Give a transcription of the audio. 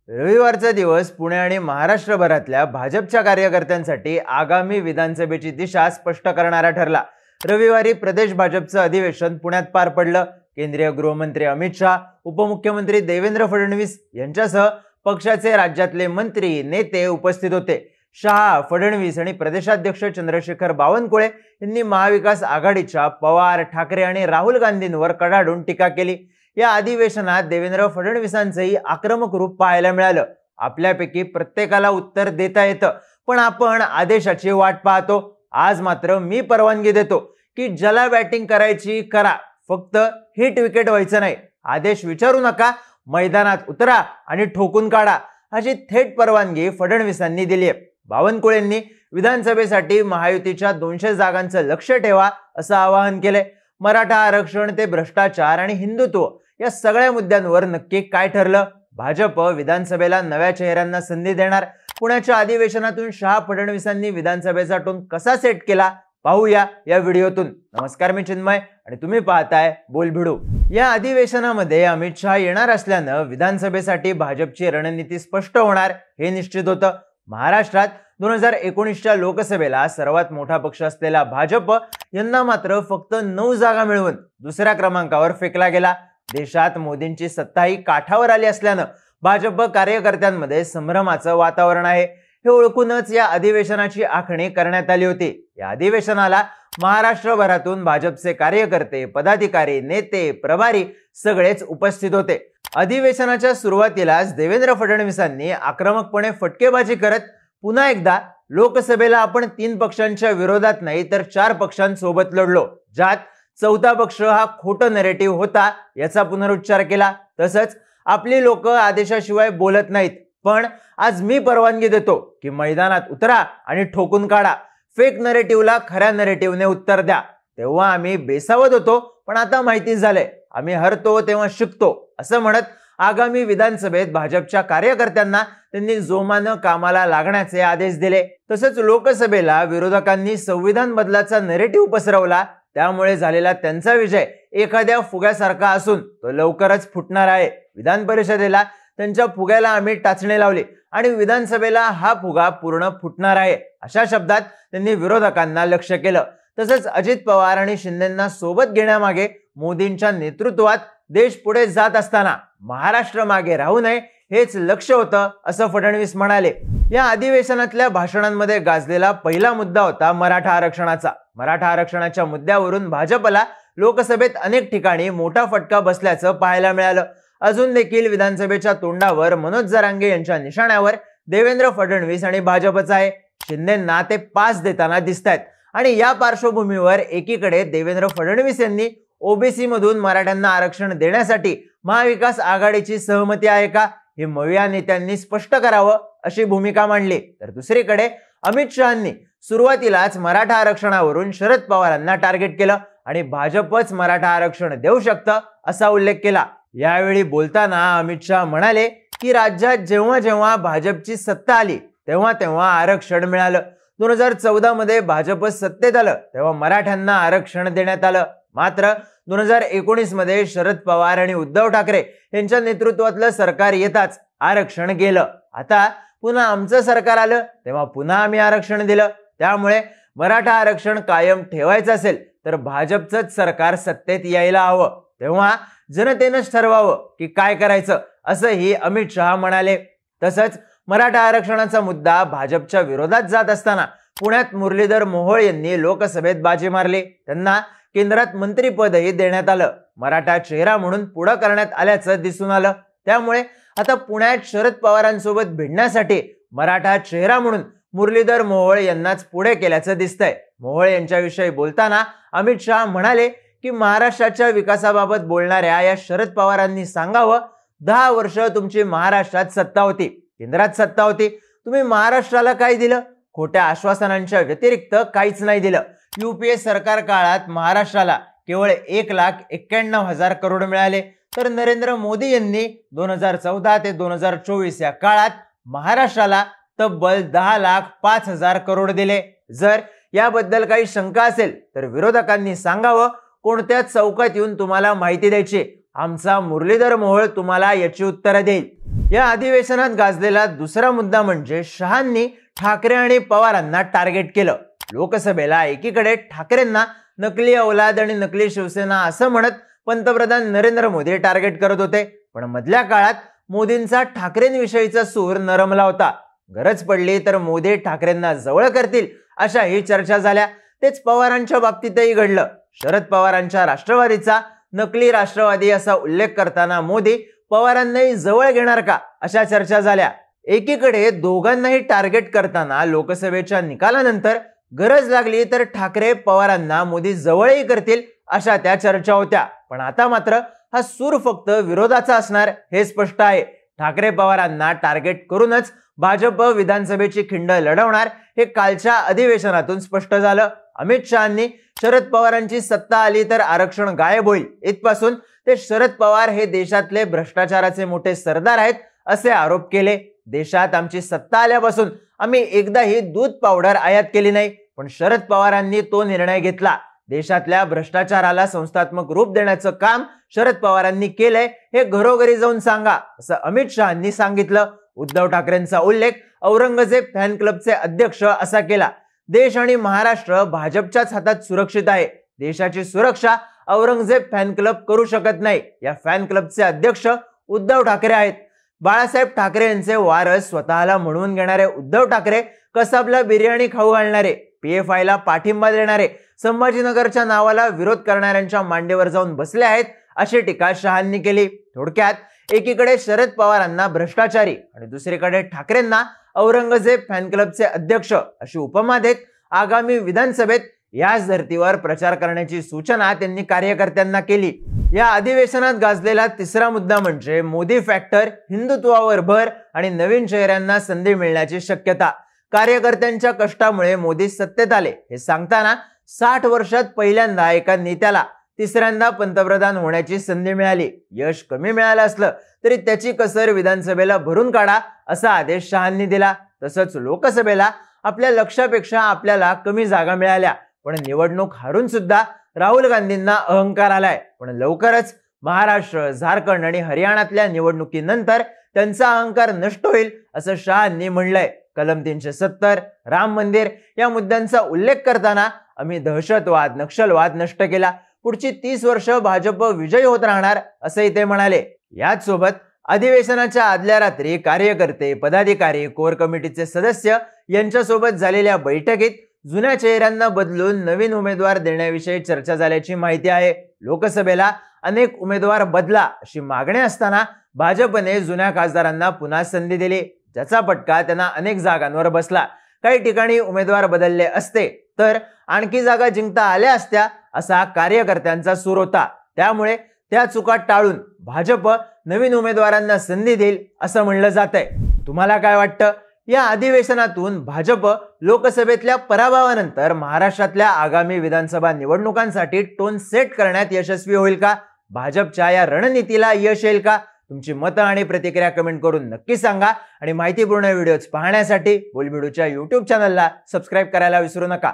रविवारचा दिवस पुणे आणि महाराष्ट्रभरातल्या भाजपच्या कार्यकर्त्यांसाठी आगामी विधानसभेची दिशा स्पष्ट करणारा ठरला। रविवारी प्रदेश भाजपचं अधिवेशन पुण्यात पार पडलं। केंद्रीय गृहमंत्री अमित शाह, उपमुख्यमंत्री देवेंद्र फडणवीस यांच्यासह पक्षाचे राज्यातले मंत्री नेते उपस्थित होते। शाह, फडणवीस आणि प्रदेशाध्यक्ष चंद्रशेखर बावनकुळे यांनी महाविकास आघाडीच्या पवार, ठाकरे आणि राहुल गांधींवर कडाडून टीका केली। या अधिवेशनात देवेंद्र फडणवीसांचंही आक्रमक रूप पाहायला मिळालं। आपल्यापैकी प्रत्येकाला उत्तर देता येतं, पण आपण आदेशाची वाट पाहतो। आज मात्र मी परवानगी देतो की ज्याला बॅटिंग करायची करा, फक्त हिट विकेट व्हायचं नाही। आदेश विचारू नका, मैदानात उतरा आणि ठोकून काढा, अशी थेट परवानगी फडणवीसांनी दिली आहे। बावनकुळेंनी विधानसभेसाठी महायुतीच्या 200 जागांचं लक्ष ठेवा असं आवाहन केलंय। मराठा आरक्षण ते भ्रष्टाचार आणि हिंदुत्व या सगळ्या मुद्द्यांवर नक्की काय ठरलं? भाजप विधानसभेला नव्या चेहऱ्यांना संधी देणार? पुण्याच्या अधिवेशनातून शाह फडणवीसांनी विधानसभेचा टोन कसा सेट केला पाहूया या व्हिडिओतून। नमस्कार, मी चिन्मय आणि तुम्ही पाहताय बोलभिडू। या अधिवेशनामध्ये अमित शाह येणार असल्यानं विधानसभेसाठी भाजपची रणनीती स्पष्ट होणार हे निश्चित होतं। महाराष्ट्रात 2019च्या लोकसभेला सर्वात मोठा पक्ष असलेला भाजप यांना मात्र फक्त 9 जागा मिळवून दुसऱ्या क्रमांकावर फेकला गेला। देशात मोदींची सत्ताही काठावर आली असल्यानं भाजप कार्यकर्त्यांमध्ये संभ्रमाचं वातावरण आहे हे ओळखूनच या अधिवेशनाची आखणी करण्यात आली होती। या अधिवेशनाला महाराष्ट्रभरातून भाजपचे कार्यकर्ते, पदाधिकारी, नेते, प्रभारी सगळेच उपस्थित होते। अधिवेशनाच्या सुरुवातीलाच देवेंद्र फडणवीसांनी आक्रमकपणे फटकेबाजी करत पुन्हा एकदा लोकसभेला आपण 3 पक्षांच्या विरोधात नाही तर 4 पक्षांसोबत लढलो, ज्यात चौथा पक्ष हा खोटं नरेटिव्ह होता याचा पुनरुच्चार केला। तसंच आपली लोक आदेशाशिवाय बोलत नाहीत, पण आज मी परवानगी देतो की मैदानात उतरा आणि ठोकून काढा, फेक नरेटिव्हला खऱ्या नरेटिव्हने उत्तर द्या। तेव्हा आम्ही बेसावध होतो, पण आता माहिती झालंय आम्ही हरतो तेव्हा शिकतो असं म्हणत आगामी विधानसभेत भाजपच्या कार्यकर्त्यांना त्यांनी जोमानं कामाला लागण्याचे आदेश दिले। तसंच लोकसभेला विरोधकांनी संविधान बदलाचा नरेटिव्ह पसरवला, त्यामुळे झालेला त्यांचा विजय एखाद्या फुग्यासारखा असून तो लवकरच फुटणार आहे। विधान परिषदेला त्यांच्या फुग्याला आम्ही टाचणी लावली आणि विधानसभेला हा फुगा पूर्ण फुटणार आहे, अशा शब्दात त्यांनी विरोधकांना लक्ष्य केलं। तसंच अजित पवार आणि शिंदेंना सोबत घेण्यामागे मोदींच्या नेतृत्वात देश पुढे जात असताना महाराष्ट्र मागे राहू नये हेच लक्ष्य होतं असं फडणवीस म्हणाले। या अधिवेशनातल्या भाषणांमध्ये गाजलेला पहिला मुद्दा होता मराठा आरक्षणाचा। मराठा आरक्षणाच्या मुद्द्यावरून भाजपला लोकसभेत अनेक ठिकाणी मोठा फटका बसल्याचं पाहायला मिळालं। अजून देखील विधानसभेच्या तोंडावर मनोज जरांगे यांच्या निशाण्यावर देवेंद्र फडणवीस आणि भाजपचा आहे। शिंदेंना ते पास देताना दिसतायत आणि या पार्श्वभूमीवर एकीकडे देवेंद्र फडणवीस यांनी ओबीसी मधून मराठ्यांना आरक्षण देण्यासाठी महाविकास आघाडीची सहमती आहे का हे मविया नेत्यांनी स्पष्ट करावं अशी भूमिका मांडली, तर दुसरीकडे अमित शहांनी सुरुवातीलाच मराठा आरक्षणावरून शरद पवारांना टार्गेट केलं आणि भाजपच मराठा आरक्षण देऊ शकतं असा उल्लेख केला। यावेळी बोलताना अमित शहा म्हणाले की राज्यात जेव्हा जेव्हा भाजपची सत्ता आली तेव्हा तेव्हा आरक्षण मिळालं। 2014 मध्ये भाजप सत्तेत आलं तेव्हा मराठ्यांना आरक्षण देण्यात आलं, मात्र 2019 मध्ये शरद पवार आणि उद्धव ठाकरे यांच्या नेतृत्वातलं सरकार येताच आरक्षण गेलं। आता पुन्हा आमचं सरकार आलं तेव्हा पुन्हा आम्ही आरक्षण दिलं। त्यामुळे मराठा आरक्षण कायम ठेवायचं असेल तर भाजपचंच सरकार सत्तेत यायला हवं, तेव्हा जनतेनंच ठरवावं की काय करायचं असंही अमित शहा म्हणाले। तसंच मराठा आरक्षणाचा मुद्दा भाजपच्या विरोधात जात असताना पुण्यात मुरलीधर मोहोळ यांनी लोकसभेत बाजी मारली। त्यांना केंद्रात मंत्रीपदही देण्यात आलं, मराठा चेहरा म्हणून पुढे करण्यात आल्याचं दिसून आलं। त्यामुळे आता पुण्यात शरद पवारांसोबत भिडण्यासाठी मराठा चेहरा म्हणून मुरलीधर मोहोळ यांनाच पुढे केल्याचं दिसतंय। मोहोळ यांच्याविषयी बोलताना अमित शहा म्हणाले की महाराष्ट्राच्या विकासाबाबत बोलणाऱ्या या शरद पवारांनी सांगावं, 10 वर्ष तुमची महाराष्ट्रात सत्ता होती, केंद्रात सत्ता होती, तुम्ही महाराष्ट्राला काय दिलं? खोट्या आश्वासनांच्या व्यतिरिक्त काहीच नाही दिलं। यूपीए सरकार काळात महाराष्ट्राला केवळ 1,91,000 करोड मिळाले, तर नरेंद्र मोदी यांनी 2014 ते 2024 या काळात महाराष्ट्राला तब्बल 10,05,000 करोड दिले। जर याबद्दल काही शंका असेल तर विरोधकांनी सांगावं, कोणत्या चौकात येऊन तुम्हाला माहिती द्यायची, आमचा मुरलीधर मोहोळ तुम्हाला याची उत्तरं देईल। या अधिवेशनात गाजलेला दुसरा मुद्दा म्हणजे शहांनी ठाकरे आणि पवारांना टार्गेट केलं. लोकसभेला एकीकडे ठाकरेंना नकली औलाद आणि नकली शिवसेना असं म्हणत पंतप्रधान नरेंद्र मोदी टार्गेट करत होते, पण मधल्या काळात मोदींचा ठाकरेंविषयीचा सूर नरमला होता. गरज पडली तर मोदी ठाकरेंना जवळ करतील अशाही चर्चा झाल्या. तेच पवारांच्या बाबतीतही घडलं. शरद पवारांच्या राष्ट्रवादीचा नकली राष्ट्रवादी असा उल्लेख करताना मोदी पवारांनाही जवळ घेणार का अशा चर्चा झाल्या. एकीकडे दोघांनाही टार्गेट करताना लोकसभेच्या निकालानंतर गरज लागली तर ठाकरे पवारांना मोदी जवळही करतील अशा त्या चर्चा होत्या. पण आता मात्र हा सूर फक्त विरोधाचा असणार हे स्पष्ट आहे. ठाकरे पवारांना टार्गेट करूनच भाजप विधानसभेची खिंड लढवणार हे कालच्या अधिवेशनातून स्पष्ट झालं. अमित शहांनी शरद पवारांची सत्ता आली तर आरक्षण गायब होईल इथपासून ते शरद पवार हे देशातले भ्रष्टाचाराचे मोठे सरदार आहेत असे आरोप केले. देशात आमची सत्ता आल्यापासून आम्ही एकदाही दूध पावडर आयात केली नाही, पण शरद पवारांनी तो निर्णय घेतला. देशातल्या भ्रष्टाचाराला संस्थात्मक रूप देण्याचं काम शरद पवारांनी केलंय हे घरोघरी जाऊन सांगा असं अमित शहांनी सांगितलं. उद्धव ठाकरेंचा उल्लेख औरंगजेब फॅन क्लबचे अध्यक्ष असा केला. देश आणि महाराष्ट्र भाजपच्याच हातात सुरक्षित आहे. देशाची सुरक्षा औरंगजेब फॅन क्लब करू शकत नाही. या फॅन क्लबचे अध्यक्ष उद्धव ठाकरे आहेत. बाळासाहेब ठाकरे यांचे वारस स्वतःला म्हणून घेणारे उद्धव ठाकरे कसाबला बिर्याणी खाऊ घालणारे, PFI ला पाठिंबा देणारे, संभाजीनगरच्या नावाला विरोध करणाऱ्यांच्या मांडीवर जाऊन बसले आहेत अशी टीका शहांनी केली. थोडक्यात एकीकडे शरद पवारांना भ्रष्टाचारी आणि दुसरीकडे ठाकरेंना औरंगजेब फॅन क्लबचे अध्यक्ष अशी उपमा देत आगामी विधानसभेत याच धर्तीवर प्रचार करण्याची सूचना त्यांनी कार्यकर्त्यांना केली. या अधिवेशनात गाजलेला तिसरा मुद्दा म्हणजे मोदी फॅक्टर, हिंदुत्वावर भर आणि नवीन चेहऱ्यांना संधी मिळण्याची शक्यता. कार्यकर्त्यांच्या कष्टामुळे मोदी सत्तेत आले हे सांगताना 60 वर्षात पहिल्यांदा एका नेत्याला तिसऱ्यांदा पंतप्रधान होण्याची संधी मिळाली. यश कमी मिळालं असलं तरी त्याची कसर विधानसभेला भरून काढा असा आदेश शहांनी दिला. तसंच लोकसभेला आपल्या लक्षापेक्षा आपल्याला कमी जागा मिळाल्या, पण निवडणूक हारून सुद्धा राहुल गांधींना अहंकार आलाय. पण लवकरच महाराष्ट्र, झारखंड आणि हरियाणातल्या निवडणुकीनंतर त्यांचा अहंकार नष्ट होईल असं शहांनी म्हणलंय. कलम 370, राम मंदिर या मुद्द्यांचा उल्लेख करताना आम्ही दहशतवाद, नक्षलवाद नष्ट केला. पुढची 30 वर्ष भाजप विजयी होत राहणार असंही ते म्हणाले. याच सोबत अधिवेशनाच्या आदल्या रात्री कार्यकर्ते, पदाधिकारी, कोर कमिटीचे सदस्य यांच्यासोबत झालेल्या बैठकीत जुन्या चेहऱ्यांना बदलून नवीन उमेदवार देण्याविषयी चर्चा झाल्याची माहिती आहे. लोकसभेला अनेक उमेदवार बदला अशी मागणी असताना भाजपने जुन्या खासदारांना पुन्हा संधी दिली, ज्याचा फटका त्यांना अनेक जागांवर बसला. काही ठिकाणी उमेदवार बदलले असते तर आणखी जागा जिंकता आल्या असत्या असा कार्यकर्त्यांचा सूर होता. त्यामुळे त्या चुका टाळून भाजप नवीन उमेदवारांना संधी देईल असं म्हणलं जातंय. तुम्हाला काय वाटतं? या अधिवेशनातून भाजप लोकसभेतल्या पराभवानंतर महाराष्ट्रातल्या आगामी विधानसभा निवडणुकांसाठी टोन सेट करण्यात यशस्वी होईल का? भाजपच्या या रणनीतीला यश येईल का? तुमची मतं आणि प्रतिक्रिया कमेंट करून नक्की सांगा आणि माहितीपूर्ण व्हिडिओज पाहण्यासाठी बोलबिडूच्या YouTube चॅनलला सबस्क्राईब करायला विसरू नका.